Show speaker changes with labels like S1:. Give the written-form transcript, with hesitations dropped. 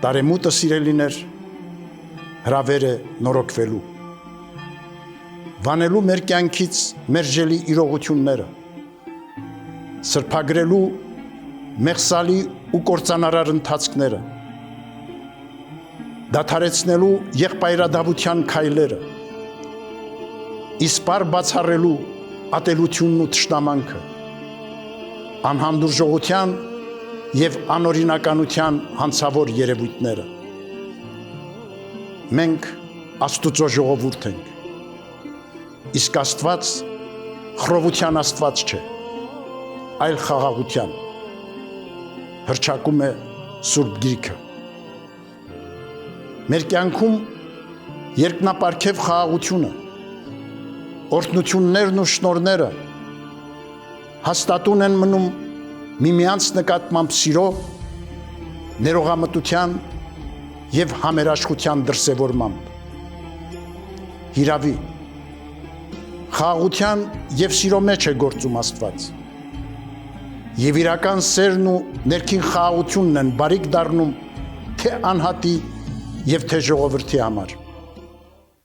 S1: Տարեմուտը սիրելիներ հրավեր է նորոգվելու, վանելու մեր կյանքից մերժելի իրողությունները, սրբագրելու մեղսալի ու կործանարար ընթացքները, դադարեցնելու եղբայրադավության քայլերը, իսպար բացառելու ատելությունն ու թշնամանքը, անհանդուրժողության և անօրինականության հանցավոր երևույթները։ Մենք Աստուծո ժողովուրդ ենք, իսկ Աստված խռովության Աստված չէ, այլ խաղաղության, հռչակում է Սուրբ Գիրքը։ Մեր կյանքում երկնապարգև խաղաղությունը, օրհնություններն ու շնորհները հաստատուն են մնում միմյանց նկատմամբ սիրո, ներողամտության և համերաշխության դրսևորմամբ։ Հիրավի, խաղաղության և սիրո մեջ է գործում Աստված, և իրական սերն ու ներքին խաղաղությունն են բարիք դառնում թե անհատի և թե ժողովրդի համար։